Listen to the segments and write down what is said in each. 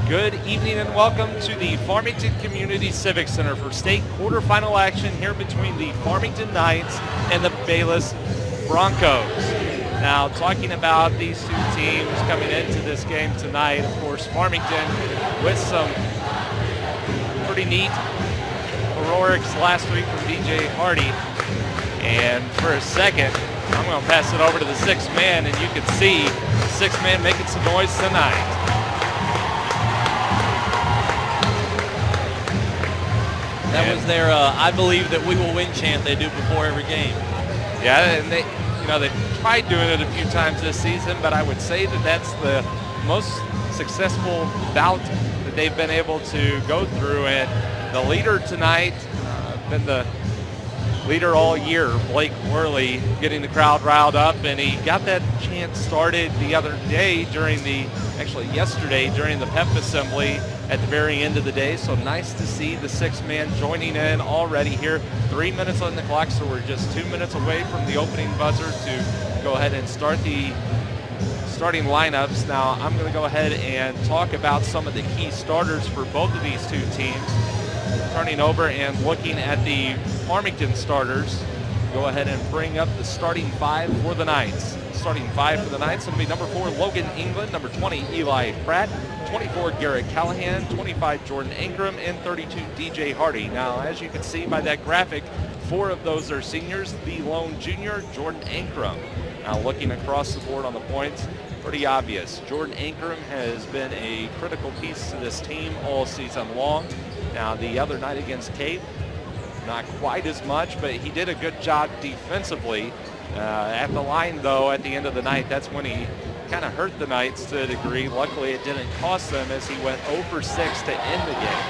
Good evening and welcome to the Farmington Community Civic Center for state quarterfinal action here between the Farmington Knights and the Bayless Bronchos. Now, talking about these two teams coming into this game tonight, of course, Farmington with some pretty neat heroics last week from DJ Hardy. And for a second, I'm going to pass it over to the sixth man, and you can see the sixth man making some noise tonight. That was their I believe that we will win chant they do before every game. Yeah, and they've tried doing it a few times this season, but I would say that that's the most successful bout that they've been able to go through. And the leader tonight, been the leader all year, Blake Worley, getting the crowd riled up, and he got that chant started the other day yesterday during the pep assembly at the very end of the day. So nice to see the sixth man joining in already here. 3 minutes on the clock, so we're just 2 minutes away from the opening buzzer to go ahead and start the starting lineups. Now I'm going to go ahead and talk about some of the key starters for both of these two teams. Turning over and looking at the Farmington starters, go ahead and bring up the starting five for the Knights. Starting five for the Knights will be number 4, Logan England, number 20, Eli Pratt, 24, Garrett Callahan, 25, Jordan Ancrum, and 32, DJ Hardy. Now, as you can see by that graphic, 4 of those are seniors, the lone junior, Jordan Ancrum. Now, looking across the board on the points, pretty obvious. Jordan Ancrum has been a critical piece to this team all season long. Now, the other night against Cape, not quite as much, but he did a good job defensively. At the line, though, at the end of the night, that's when he kind of hurt the Knights to a degree. Luckily, it didn't cost them as he went 0 for 6 to end the game.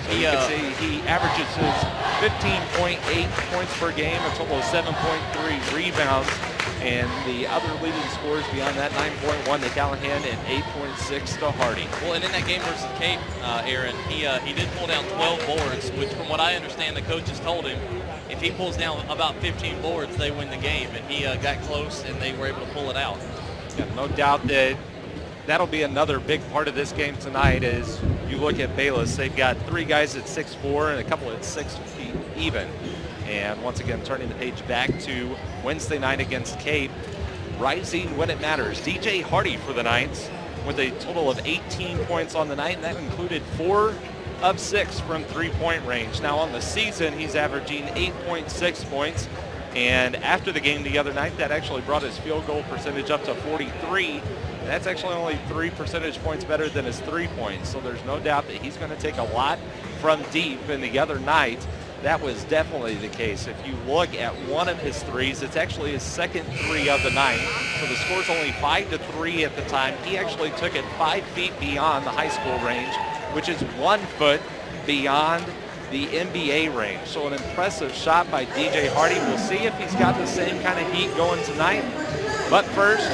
So you can see he averages his 15.8 points per game, a total of 7.3 rebounds. And the other leading scores beyond that, 9.1 to Callahan and 8.6 to Hardy. Well, and in that game versus Cape, Aaron, he did pull down 12 boards, which from what I understand, the coaches told him, if he pulls down about 15 boards, they win the game. And he got close, and they were able to pull it out. Yeah, no doubt that that'll be another big part of this game tonight. As you look at Bayless, they've got 3 guys at 6'4" and a couple at 6 feet even. And once again, turning the page back to Wednesday night against Cape, rising when it matters. DJ Hardy for the Knights with a total of 18 points on the night, and that included 4 of 6 from three-point range. Now on the season, he's averaging 8.6 points. And after the game the other night, that actually brought his field goal percentage up to 43. And that's actually only 3 percentage points better than his 3 points. So there's no doubt that he's going to take a lot from deep. And the other night, that was definitely the case. If you look at one of his threes, it's actually his second 3 of the night. So the score's only 5-3 at the time. He actually took it 5 feet beyond the high school range, which is 1 foot beyond the NBA range. So an impressive shot by DJ Hardy. We'll see if he's got the same kind of heat going tonight. But first,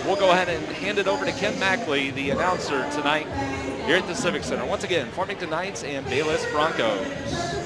we'll go ahead and hand it over to Ken Mackley, the announcer tonight here at the Civic Center. Once again, Farmington Knights and Bayless Bronchos.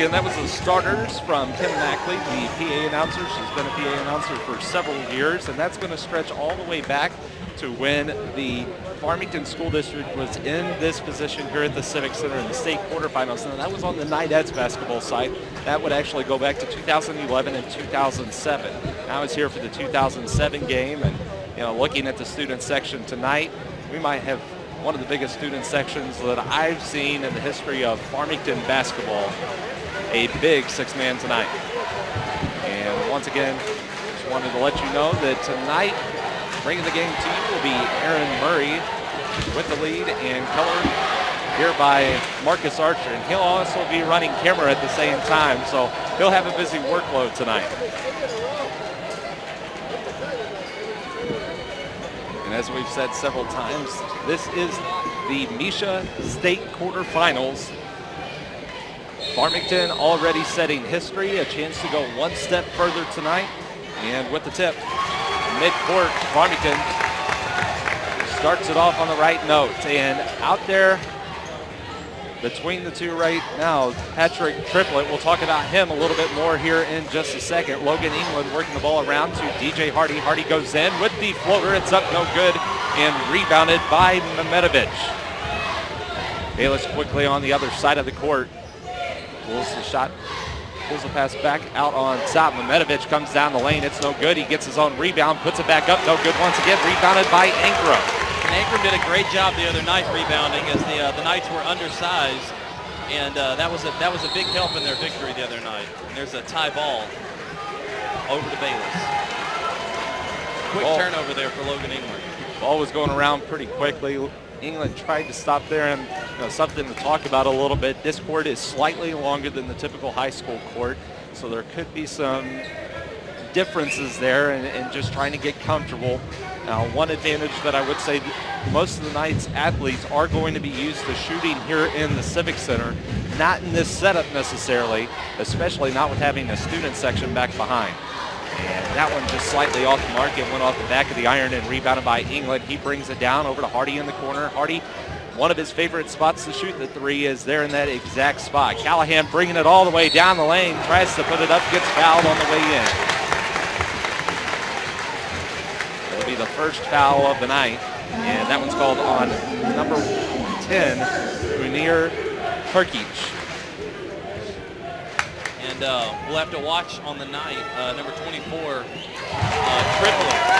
again, that was the starters from Kim Mackley, the PA announcer. She's been a PA announcer for several years, and that's going to stretch all the way back to when the Farmington School District was in this position here at the Civic Center in the state quarterfinals. And that was on the Knights basketball side. That would actually go back to 2011 and 2007. Now it's here for the 2007 game, and looking at the student section tonight, we might have one of the biggest student sections that I've seen in the history of Farmington basketball. A big six-man tonight. And once again, just wanted to let you know that tonight, bringing the game to you will be Aaron Murray with the lead and color here by Marcus Archer. And he'll also be running camera at the same time, so he'll have a busy workload tonight. And as we've said several times, this is the MSHSAA State Quarterfinals. Farmington already setting history, a chance to go one step further tonight. And with the tip, mid-court, Farmington starts it off on the right note. And out there between the two right now, Patrick Triplett. We'll talk about him a little bit more here in just a second. Logan England working the ball around to DJ Hardy. Hardy goes in with the floater. It's up, no good, and rebounded by Mehmetovic. Bayless quickly on the other side of the court. Pulls the shot, pulls the pass back out on top. Mehmetovic comes down the lane. It's no good. He gets his own rebound, puts it back up. No good once again. Rebounded by Ancrum. Ancrum did a great job the other night rebounding as the Knights were undersized, and that was a big help in their victory the other night. And there's a tie ball over to Bayless. Quick turnover there for Logan England. Ball was going around pretty quickly. England tried to stop there, and something to talk about a little bit. This court is slightly longer than the typical high school court, so there could be some differences there and just trying to get comfortable. Now, one advantage that I would say most of the Knights athletes are going to be used to shooting here in the Civic Center, not in this setup necessarily, especially not with having a student section back behind. And that one just slightly off the mark. It went off the back of the iron and rebounded by England. He brings it down over to Hardy in the corner. Hardy, one of his favorite spots to shoot the three is there in that exact spot. Callahan bringing it all the way down the lane, tries to put it up, gets fouled on the way in. It'll be the first foul of the night, and that one's called on number 10, Munir Turkic. And we'll have to watch on the night, number 24, Triplett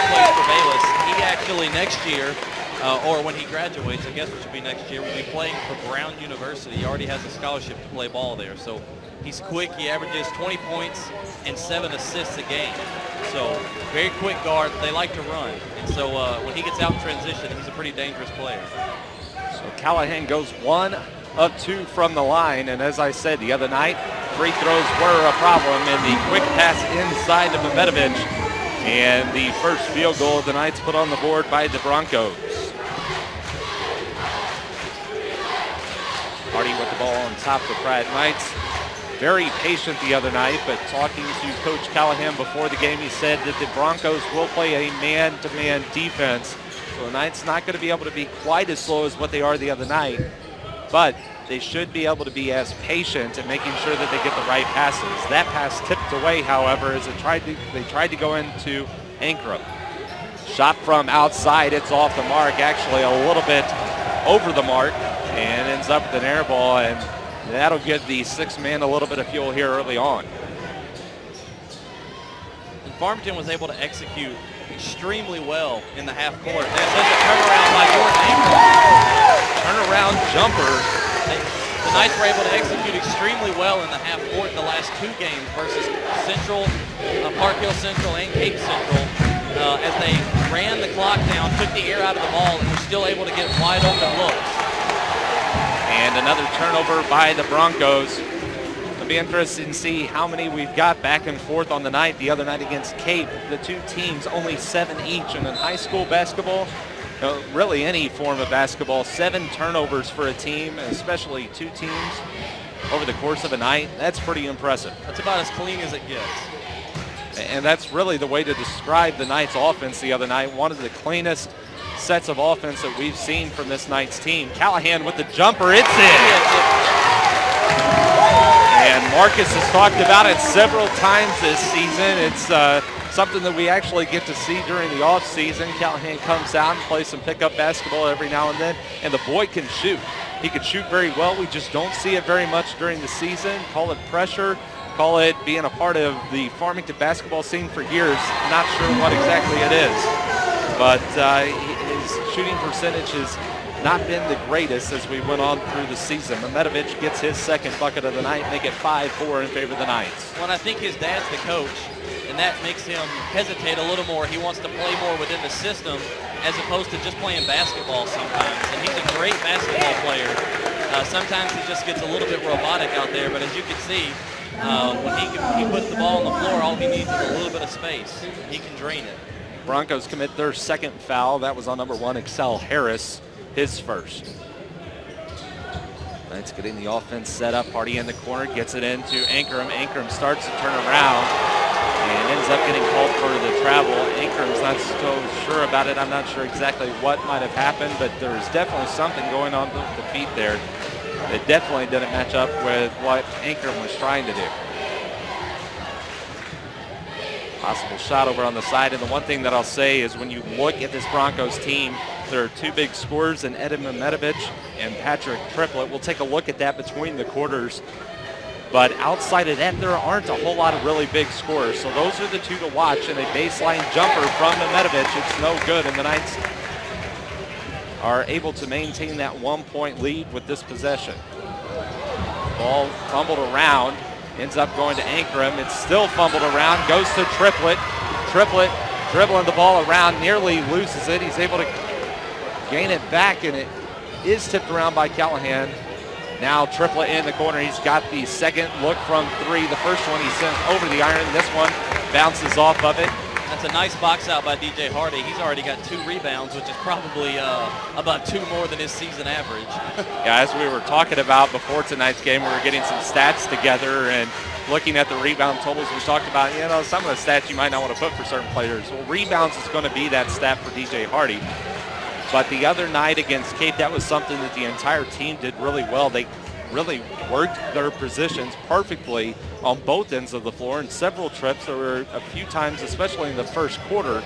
plays for Bayless. He actually next year, or when he graduates, I guess it should be next year, will be playing for Brown University. He already has a scholarship to play ball there. So he's quick. He averages 20 points and 7 assists a game. So very quick guard. They like to run. And so when he gets out in transition, he's a pretty dangerous player. So Callahan goes 1 of 2 from the line. And as I said the other night, free throws were a problem. And the quick pass inside of Mehmetovic. And the first field goal of the Knights put on the board by the Bronchos. Hardy with the ball on top of the Pride Knights. Very patient the other night, but talking to Coach Callahan before the game, he said that the Broncos will play a man-to-man defense. So the Knights not going to be able to be quite as slow as what they are the other night, but they should be able to be as patient in making sure that they get the right passes. That pass tipped away, however, as they tried to go into Ancrum. Shot from outside, it's off the mark, actually a little bit over the mark, and ends up with an air ball, and that'll give the sixth man a little bit of fuel here early on. And Farmington was able to execute extremely well in the half court. There's such a turnaround by Jordan Ancrum. Turnaround jumper. The Knights were able to execute extremely well in the half court in the last 2 games versus Central, Park Hill Central and Cape Central. As they ran the clock down, took the air out of the ball, and were still able to get wide open looks. And another turnover by the Broncos. It'll be interesting to see how many we've got back and forth on the night. The other night against Cape, the 2 teams only 7 each. And in high school basketball, really any form of basketball, 7 turnovers for a team, especially 2 teams over the course of a night. That's pretty impressive. That's about as clean as it gets. And that's really the way to describe the Knights' offense the other night. One of the cleanest sets of offense that we've seen from this Knights team. Callahan with the jumper, it's in. And And Marcus has talked about it several times this season. It's something that we actually get to see during the off season. Callahan comes out and plays some pickup basketball every now and then, and the boy can shoot. He can shoot very well. We just don't see it very much during the season. Call it pressure, call it being a part of the Farmington basketball scene for years. Not sure what exactly it is, but his shooting percentage has not been the greatest as we went on through the season. Mehmetovic gets his second bucket of the night, make it 5-4 in favor of the Knights. Well, I think his dad's the coach, and that makes him hesitate a little more. He wants to play more within the system as opposed to just playing basketball sometimes. And he's a great basketball player. Sometimes he just gets a little bit robotic out there, but as you can see, when he puts the ball on the floor, all he needs is a little bit of space. He can drain it. Broncos commit their second foul. That was on number 1, Excel Harris, his first. Knights getting the offense set up. Hardy in the corner, gets it into Ancrum. Ancrum starts to turn around and ends up getting called for the travel. Ankrum's not so sure about it. I'm not sure exactly what might have happened, but there's definitely something going on with the feet there. It definitely didn't match up with what Ancrum was trying to do. Possible shot over on the side, and the one thing that I'll say is when you look at this Broncos team, there are two big scorers in Eden Mehmetovic and Patrick Triplett. We'll take a look at that between the quarters. But outside of that, there aren't a whole lot of really big scorers. So those are the two to watch, and a baseline jumper from Mehmetovic, it's no good, and the Knights are able to maintain that 1-point lead with this possession. Ball fumbled around, ends up going to Ancrum. It's still fumbled around, goes to Triplett. Triplett dribbling the ball around, nearly loses it. He's able to gain it back, and it is tipped around by Callahan. Now Triplett in the corner. He's got the second look from 3. The first one he sends over the iron. This one bounces off of it. That's a nice box out by DJ Hardy. He's already got 2 rebounds, which is probably about 2 more than his season average. Yeah, as we were talking about before tonight's game, we were getting some stats together and looking at the rebound totals. We talked about, some of the stats you might not want to put for certain players. Well, rebounds is going to be that stat for DJ Hardy. But the other night against Cape, that was something that the entire team did really well. They really worked their positions perfectly on both ends of the floor, and several trips. There were a few times, especially in the first quarter.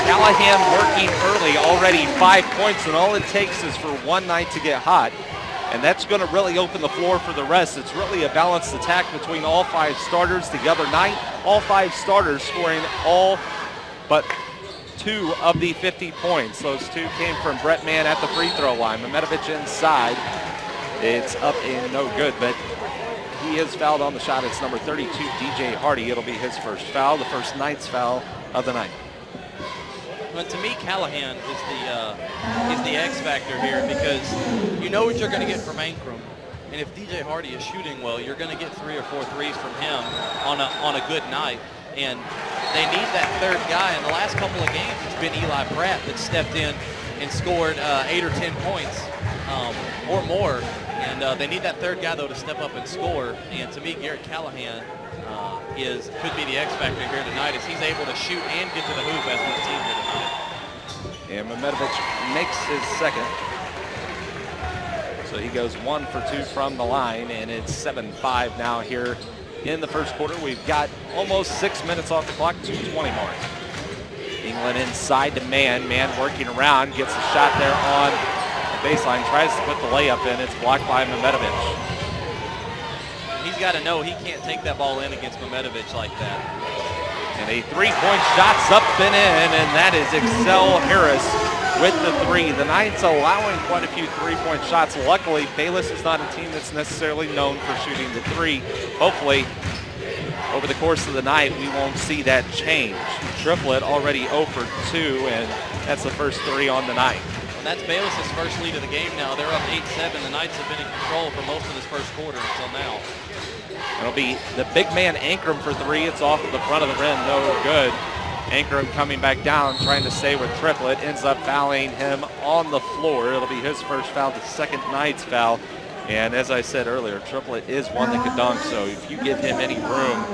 Callahan working early, already 5 points, and all it takes is for one night to get hot. And that's going to really open the floor for the rest. It's really a balanced attack between all 5 starters. The other night, all 5 starters scoring all but 2 of the 50 points. Those 2 came from Brett Mann at the free throw line. Mehmetovic inside. It's up and no good, but he is fouled on the shot. It's number 32, DJ Hardy. It'll be his first foul, the first Knights foul of the night. But to me, Callahan is the X factor here, because you know what you're going to get from Ancrum. And if DJ Hardy is shooting well, you're going to get 3 or 4 threes from him on a good night. And they need that third guy. In the last couple of games, it's been Eli Pratt that stepped in and scored 8 or 10 points or more. And they need that third guy, though, to step up and score. And to me, Garrett Callahan could be the X factor here tonight, as he's able to shoot and get to the hoop as we've seen here tonight. And Mehmetovic makes his second. So he goes 1 for 2 from the line, and it's 7-5 now here in the first quarter. We've got almost 6 minutes off the clock, 2:20 mark. England inside to Mann. Mann working around, gets a shot there on the baseline, tries to put the layup in. It's blocked by Mehmetovic. He's got to know he can't take that ball in against Mehmetovic like that. And a 3-point shot's up and in, and that is Excel Harris with the 3. The Knights allowing quite a few 3-point shots. Luckily, Bayless is not a team that's necessarily known for shooting the 3. Hopefully, over the course of the night, we won't see that change. Triplett already 0 for 2, and that's the first 3 on the night. And that's Bayless's first lead of the game now. They're up 8-7. The Knights have been in control for most of this first quarter until now. It'll be the big man Ancrum for 3. It's off at the front of the rim, no good. Ancrum coming back down, trying to stay with Triplett, ends up fouling him on the floor. It'll be his first foul, the second Knights foul. And as I said earlier, Triplett is one that could dunk, so if you give him any room,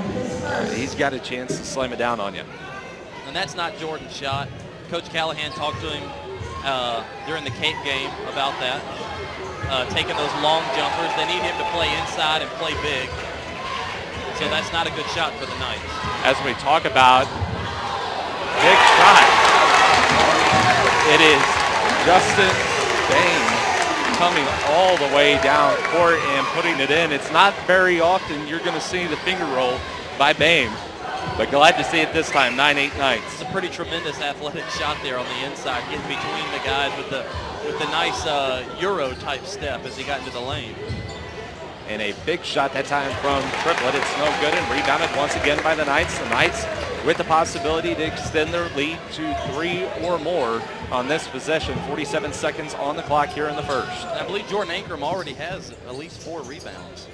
he's got a chance to slam it down on you. And that's not Jordan's shot. Coach Callahan talked to him during the Cape game about that. taking those long jumpers. They need him to play inside and play big. So that's not a good shot for the Knights. As we talk about big shot, it is Justin Bain coming all the way down court and putting it in. It's not very often you're going to see the finger roll by Bain, but glad to see it this time. 9-8 Knights. It's a pretty tremendous athletic shot there on the inside, getting between the guys with the nice Euro type step as he got into the lane. And a big shot that time from Triplett. It's no good and rebounded once again by the Knights. The Knights with the possibility to extend their lead to 3 or more on this possession. 47 seconds on the clock here in the first. I believe Jordan Ancrum already has at least 4 rebounds.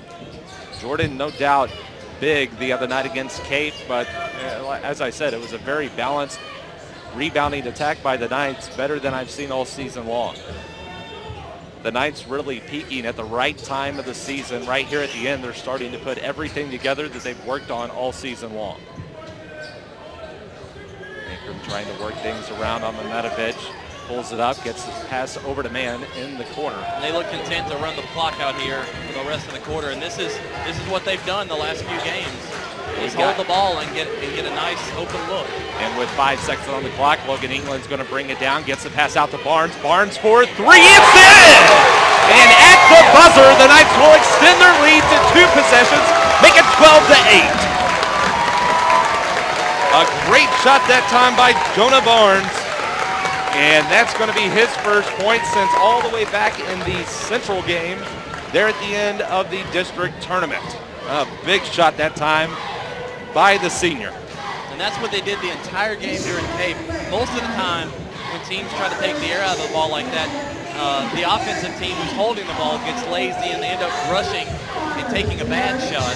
Jordan, no doubt, big the other night against Cape, but as I said, it was a very balanced rebounding attack by the Knights, better than I've seen all season long. The Knights really peaking at the right time of the season. Right here at the end, they're starting to put everything together that they've worked on all season long. Ancrum trying to work things around on Mametovic. Pulls it up, gets the pass over to man in the corner. And they look content to run the clock out here for the rest of the quarter, and this is what they've done the last few games. Is hold the ball and get a nice open look. And with 5 seconds on the clock, Logan England's going to bring it down, gets the pass out to Barnes. Barnes for 3, it's in! And at the buzzer, the Knights will extend their lead to 2 possessions, make it 12-8. A great shot that time by Jonah Barnes. And that's going to be his first point since all the way back in the Central game there at the end of the district tournament. A big shot that time by the senior. And that's what they did the entire game during Cape. Most of the time when teams try to take the air out of the ball like that, the offensive team who's holding the ball gets lazy and they end up rushing and taking a bad shot.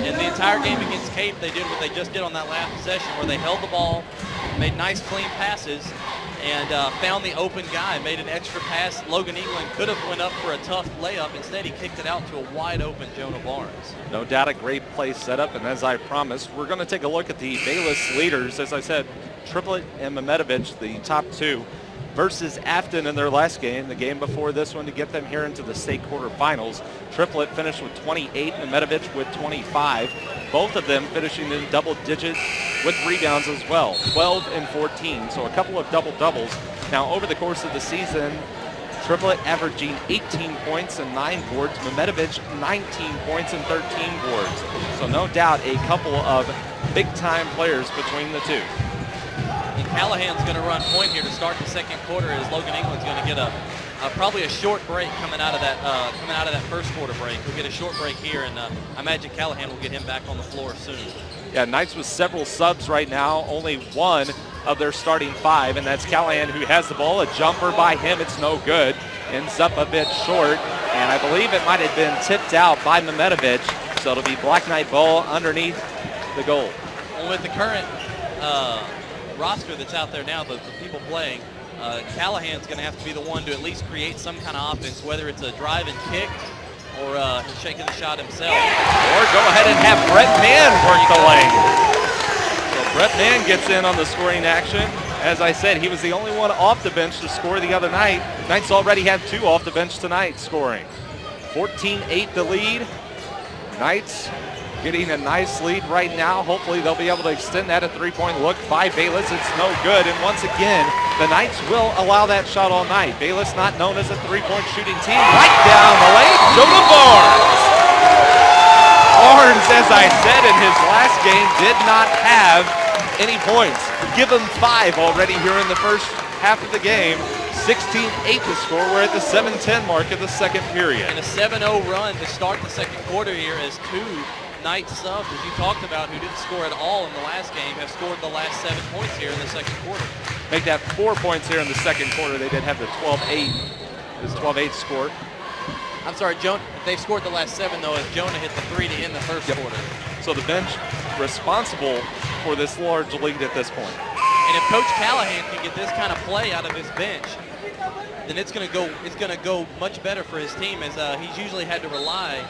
And the entire game against Cape, they did what they just did on that last possession where they held the ball, made nice clean passes, and found the open guy, made an extra pass. Logan England could have went up for a tough layup. Instead, he kicked it out to a wide open Jonah Barnes. No doubt a great play setup, and as I promised, we're going to take a look at the Bayless leaders. As I said, Triplett and Mametovic, the top 2, versus Afton in their last game, the game before this one, to get them here into the state quarterfinals. Triplett finished with 28, Mametovic with 25. Both of them finishing in double digits with rebounds as well, 12 and 14, so a couple of double-doubles. Now, over the course of the season, Triplett averaging 18 points and 9 boards, Mametovic 19 points and 13 boards. So no doubt a couple of big-time players between the two. And Callahan's going to run point here to start the second quarter as Logan England's going to get probably a short break coming out of that first quarter break. We'll get a short break here, and I imagine Callahan will get him back on the floor soon. Yeah, Knights with several subs right now, only one of their starting 5, and that's Callahan who has the ball. A jumper by him, it's no good. Ends up a bit short, and I believe it might have been tipped out by Mametovic, so it'll be Black Knight ball underneath the goal. Well, with the current roster that's out there now, the people playing, Callahan's going to have to be the one to at least create some kind of offense, whether it's a drive and kick or shaking the shot himself. Or go ahead and have Brett Mann work the lane. So Brett Mann gets in on the scoring action. As I said, he was the only one off the bench to score the other night. Knights already have 2 off the bench tonight scoring. 14-8 the lead. Knights getting a nice lead right now. Hopefully they'll be able to extend that. A 3-point look by Bayless. It's no good. And once again, the Knights will allow that shot all night. Bayless not known as a 3-point shooting team. Right down the lane, Jonah Barnes. Barnes, as I said in his last game, did not have any points. Give him 5 already here in the first half of the game. 16-8 to score. We're at the 7:10 mark of the second period. And a 7-0 run to start the second quarter here as 2 Knights subs, as you talked about, who didn't score at all in the last game, have scored the last 7 points here in the second quarter. Make that 4 points here in the second quarter. They did have the 12-8. This 12-8 score. I'm sorry, they've scored the last 7 though, as Jonah hit the 3 to end the first quarter. So the bench responsible for this large lead at this point. And if Coach Callahan can get this kind of play out of his bench, then it's going to go much better for his team, as he's usually had to rely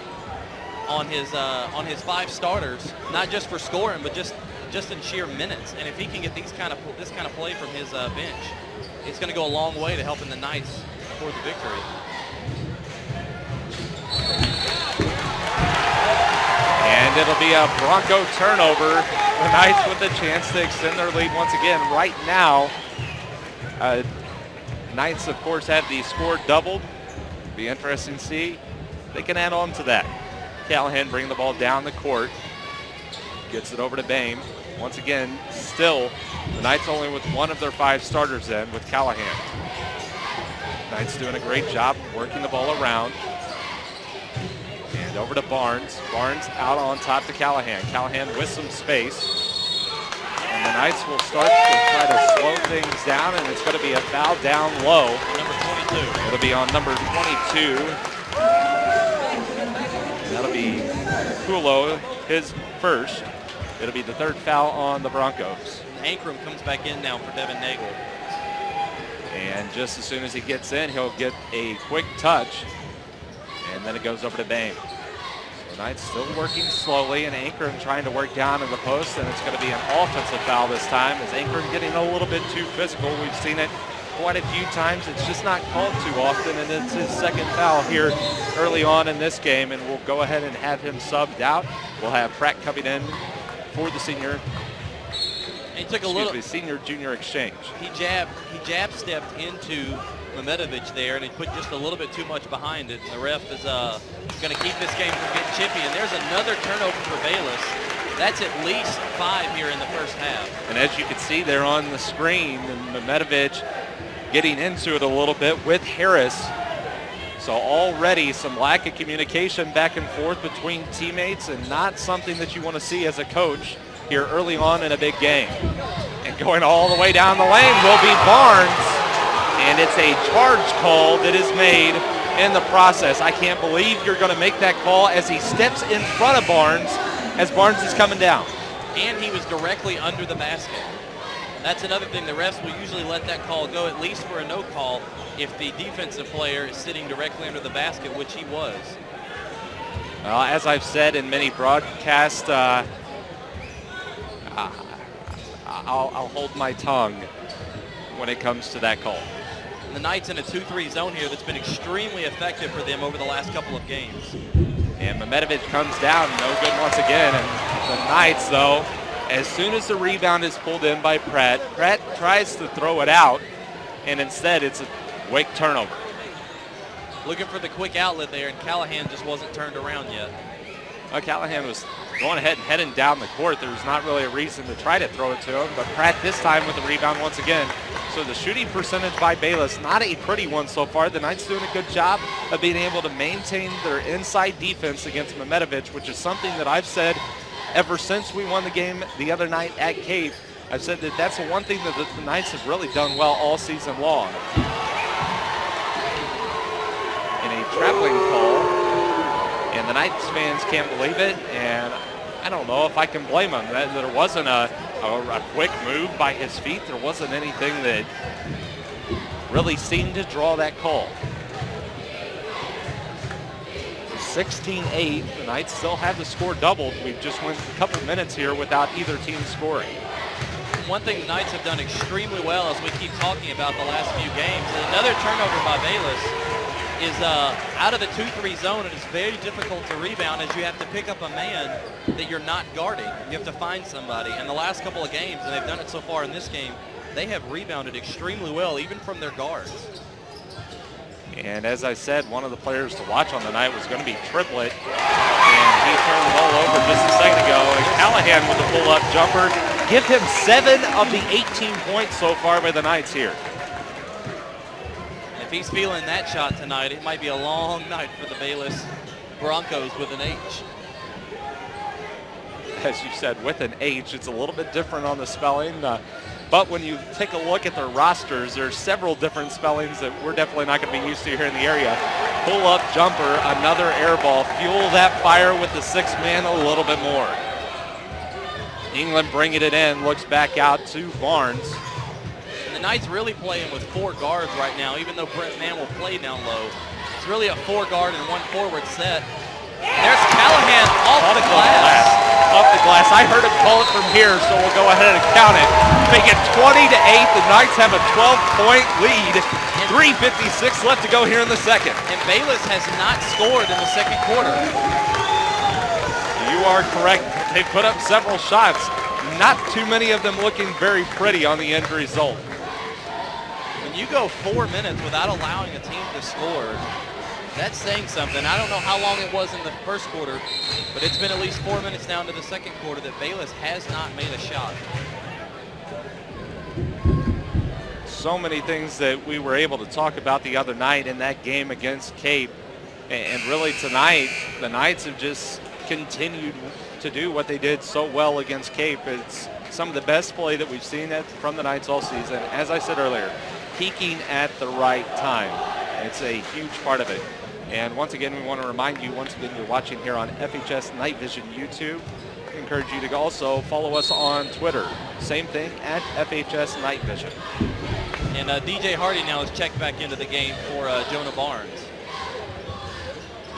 on his 5 starters, not just for scoring, but just in sheer minutes. And if he can get this kind of play from his bench, it's going to go a long way to helping the Knights for the victory. And it'll be a Bronco turnover. The Knights with a chance to extend their lead once again. Right now, Knights, of course, have the score doubled. Be interesting to see if they can add on to that. Callahan bringing the ball down the court. Gets it over to Bain. Once again, still, the Knights only with one of their 5 starters in with Callahan. Knights doing a great job working the ball around. And over to Barnes. Barnes out on top to Callahan. Callahan with some space. And the Knights will start to try to slow things down, and it's going to be a foul down low. Number 22. It'll be on number 22. That'll be Kulo, his first. It'll be the 3rd foul on the Broncos. Ancrum comes back in now for Devin Nagel. And just as soon as he gets in, he'll get a quick touch. And then it goes over to Bain. So Knights still working slowly, and Ancrum trying to work down in the post, and it's going to be an offensive foul this time as Ancrum getting a little bit too physical. We've seen it quite a few times. It's just not called too often, and it's his 2nd foul here early on in this game, and we'll go ahead and have him subbed out. We'll have Pratt coming in for the senior. He took a senior-junior exchange. He jab stepped into Mehmetovic there, and he put just a little bit too much behind it. And the ref is going to keep this game from getting chippy. And there's another turnover for Bayless. That's at least 5 here in the first half. And as you can see there on the screen, Mehmetovic getting into it a little bit with Harris. So already some lack of communication back and forth between teammates, and not something that you want to see as a coach here early on in a big game. And going all the way down the lane will be Barnes, and it's a charge call that is made in the process. I can't believe you're going to make that call as he steps in front of Barnes as Barnes is coming down. And he was directly under the basket. That's another thing. The refs will usually let that call go, at least for a no call, if the defensive player is sitting directly under the basket, which he was. As I've said in many broadcasts, I'll hold my tongue when it comes to that call. The Knights in a 2-3 zone here that's been extremely effective for them over the last couple of games. And Mehmetovic comes down, no good once again. And the Knights, though, as soon as the rebound is pulled in by Pratt, Pratt tries to throw it out, and instead it's a Wake turnover. Looking for the quick outlet there, and Callahan just wasn't turned around yet. Callahan was going ahead and heading down the court. There was not really a reason to try to throw it to him, but Pratt this time with the rebound once again. So the shooting percentage by Bayless, not a pretty one so far. The Knights doing a good job of being able to maintain their inside defense against Mehmetovic, which is something that I've said ever since we won the game the other night at Cape. I've said that that's the one thing that the Knights have really done well all season long. In a traveling call, and the Knights fans can't believe it, and I don't know if I can blame them. There wasn't a quick move by his feet. There wasn't anything that really seemed to draw that call. 16-8, the Knights still have the score doubled. We've just went a couple minutes here without either team scoring. One thing the Knights have done extremely well, as we keep talking about the last few games, another turnover by Bayless is out of the 2-3 zone, and it's very difficult to rebound as you have to pick up a man that you're not guarding. You have to find somebody. And the last couple of games, and they've done it so far in this game, they have rebounded extremely well, even from their guards. And as I said, one of the players to watch on the night was going to be Triplett. And he turned the ball over just a second ago. And Callahan with the pull-up jumper. Give him 7 of the 18 points so far by the Knights here. If he's feeling that shot tonight, it might be a long night for the Bayless Broncos with an H. As you said, with an H, it's a little bit different on the spelling. But when you take a look at their rosters, there's several different spellings that we're definitely not going to be used to here in the area. Pull-up jumper, another air ball. Fuel that fire with the 6th man a little bit more. England bringing it in, looks back out to Barnes. And the Knights really playing with 4 guards right now, even though Brent Mann will play down low. It's really a 4-guard and 1 forward set. There's Callahan off the glass. Off the glass. I heard him call it from here, so we'll go ahead and count it. Make it 20-8. The Knights have a 12-point lead. 3:56 left to go here in the second. And Bayless has not scored in the second quarter. You are correct. They put up several shots. Not too many of them looking very pretty on the end result. When you go 4 minutes without allowing a team to score, that's saying something. I don't know how long it was in the first quarter, but it's been at least 4 minutes now into the second quarter that Bayless has not made a shot. So many things that we were able to talk about the other night in that game against Cape. And really tonight, the Knights have just continued to do what they did so well against Cape. It's some of the best play that we've seen from the Knights all season. As I said earlier, peaking at the right time. It's a huge part of it. And once again, we want to remind you, once again, you're watching here on FHS Night Vision YouTube. I encourage you to also follow us on Twitter. Same thing, at FHS Night Vision. And DJ Hardy now has checked back into the game for Jonah Barnes.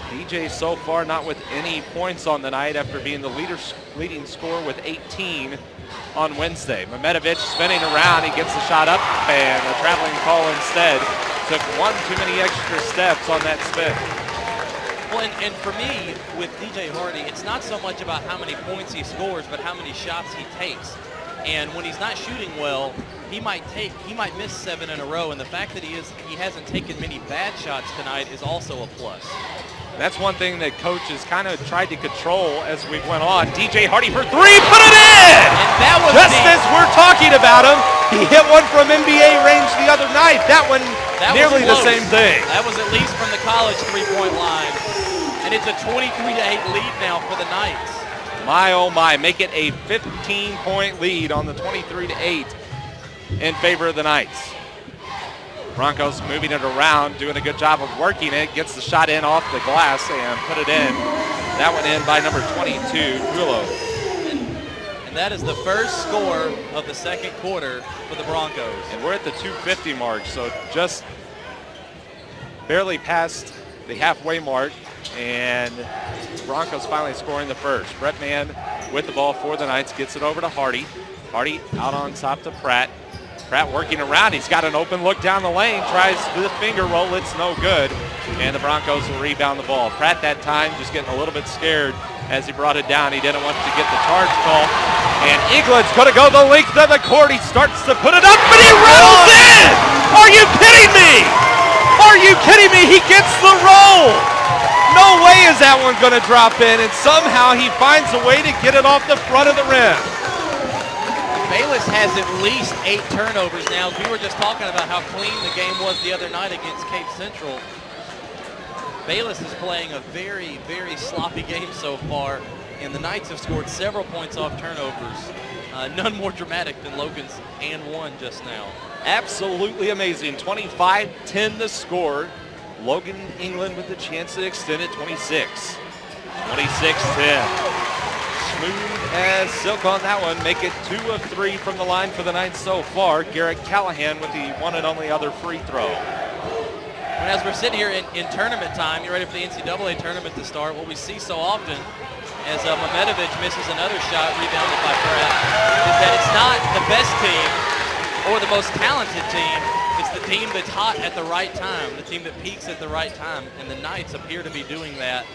DJ so far not with any points on the night after being the leading scorer with 18 on Wednesday. Mehmetovic spinning around. He gets the shot up, and a traveling call instead. Took one too many extra steps on that spin. Well, and for me, with DJ Hardy, it's not so much about how many points he scores, but how many shots he takes. And when he's not shooting well, he might miss 7 in a row. And the fact that he hasn't taken many bad shots tonight is also a plus. That's one thing that Coach has kind of tried to control as we went on. DJ Hardy for three, put it in! And that was just as we're talking about him. He hit one from NBA range the other night. That one nearly the same thing. That was at least from the college three-point line. And it's a 23-8 lead now for the Knights. My, oh my, make it a 15-point lead on the 23-8 in favor of the Knights. Broncos moving it around, doing a good job of working it, gets the shot in off the glass and put it in. That went in by number 22, Gulo. And that is the first score of the second quarter for the Broncos. And we're at the 250 mark, so just barely past the halfway mark. And the Broncos finally scoring the first. Brett Mann with the ball for the Knights, gets it over to Hardy. Hardy out on top to Pratt. Pratt working around. He's got an open look down the lane. Tries the finger roll. It's no good. And the Broncos will rebound the ball. Pratt that time just getting a little bit scared as he brought it down. He didn't want to get the charge call. And Eaglett's going to go the length of the court. He starts to put it up, but he rolls in! Are you kidding me? Are you kidding me? He gets the roll. No way is that one going to drop in, and somehow he finds a way to get it off the front of the rim. Bayless has at least 8 turnovers now. We were just talking about how clean the game was the other night against Cape Central. Bayless is playing a very, very sloppy game so far, and the Knights have scored several points off turnovers. None more dramatic than Logan's and one just now. Absolutely amazing. 25-10 the score. Logan England with the chance to extend it 26. 26-10. Smooth as silk on that one. Make it 2 of 3 from the line for the Knights so far. Garrett Callahan with the one and only other free throw. And as we're sitting here in tournament time, you're ready for the NCAA tournament to start. What we see so often as Mehmetovic misses another shot rebounded by Pratt is that it's not the best team or the most talented team. It's the team that's hot at the right time, the team that peaks at the right time. And the Knights appear to be doing that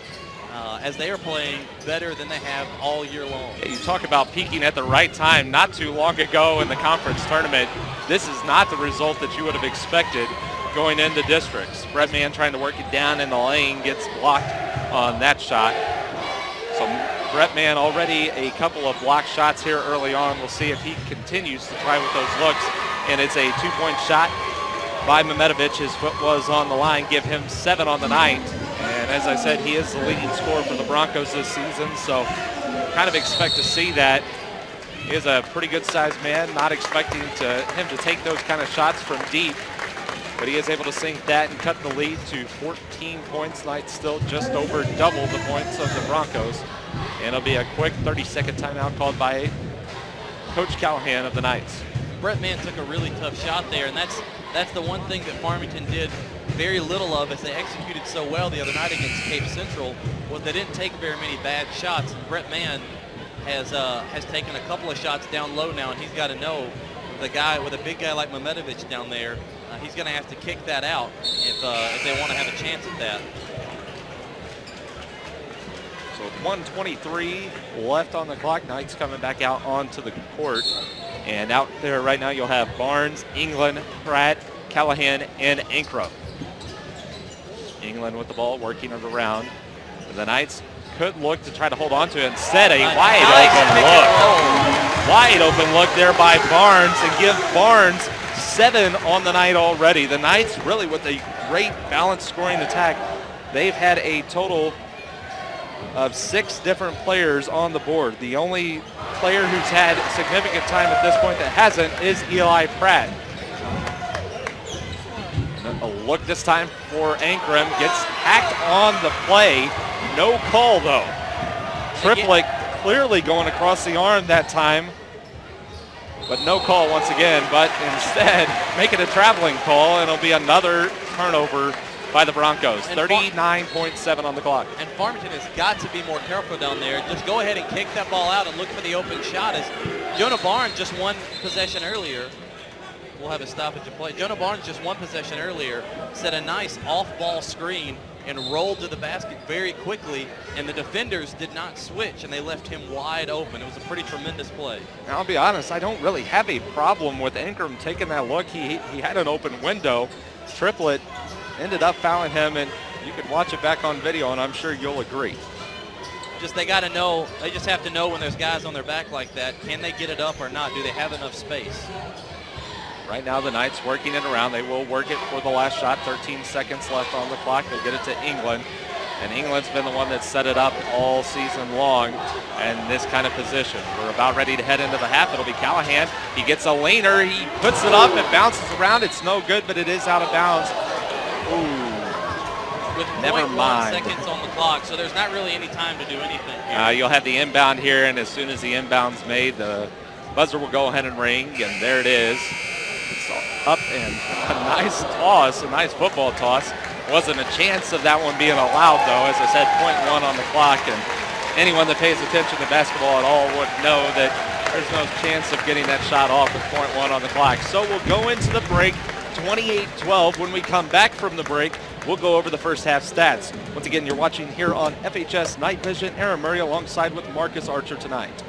as they are playing better than they have all year long. Yeah, you talk about peaking at the right time. Not too long ago in the conference tournament, this is not the result that you would have expected going into districts. Brett Mann trying to work it down in the lane, gets blocked on that shot. So Brett Mann already a couple of block shots here early on. We'll see if he continues to try with those looks. And it's a 2-point shot by Mehmetovic. His foot was on the line, give him 7 on the night. And as I said, he is the leading scorer for the Broncos this season, so kind of expect to see that. He is a pretty good-sized man, not expecting him to take those kind of shots from deep, but he is able to sink that and cut the lead to 14 points. Knights still just over double the points of the Broncos. And it'll be a quick 30-second timeout called by Coach Callahan of the Knights. Brett Mann took a really tough shot there, and that's the one thing that Farmington did very little of as they executed so well the other night against Cape Central, was they didn't take very many bad shots. And Brett Mann has taken a couple of shots down low now, and he's got to know with a big guy like Mehmetovic down there, he's going to have to kick that out if they want to have a chance at that. So With 1:23 left on the clock, Knights coming back out onto the court. And out there right now you'll have Barnes, England, Pratt, Callahan, and Ancrum. England with the ball, working it around. The Knights could look to try to hold on to it. Instead, a wide open look. Wide open look there by Barnes, and give Barnes 7 on the night already. The Knights really with a great balanced scoring attack. They've had a total of 6 different players on the board. The only player who's had significant time at this point that hasn't is Eli Pratt. A look this time for Ancrum, gets hacked on the play. No call though. Triplet clearly going across the arm that time, but no call once again, but instead making a traveling call, and it'll be another turnover by the Broncos. 39.7 on the clock. And Farmington has got to be more careful down there. Just go ahead and kick that ball out and look for the open shot, as Jonah Barnes just one possession earlier. We'll have a stoppage of play. Jonah Barnes just one possession earlier set a nice off-ball screen and rolled to the basket very quickly, and the defenders did not switch, and they left him wide open. It was a pretty tremendous play. Now, I'll be honest, I don't really have a problem with Ancrum taking that look. He had an open window. Triplet ended up fouling him, and you can watch it back on video, and I'm sure you'll agree. Just they got to know, they just have to know when there's guys on their back like that, can they get it up or not? Do they have enough space? Right now the Knights working it around. They will work it for the last shot. 13 seconds left on the clock. They get it to England. And England's been the one that set it up all season long in this kind of position. We're about ready to head into the half. It'll be Callahan. He gets a laner. He puts it up. It bounces around. It's no good, but it is out of bounds. Ooh. With Never 0.1 seconds on the clock, so there's not really any time to do anything here. You'll have the inbound here, and as soon as the inbound's made, the buzzer will go ahead and ring, and there it is. It's up, and a nice toss, a nice football toss. Wasn't a chance of that one being allowed, though. As I said, 0.1 on the clock, and anyone that pays attention to basketball at all would know that there's no chance of getting that shot off with 0.1 on the clock. So we'll go into the break, 28-12. When we come back from the break, we'll go over the first half stats. Once again, you're watching here on FHS Night Vision. Aaron Murray alongside with Marcus Archer tonight.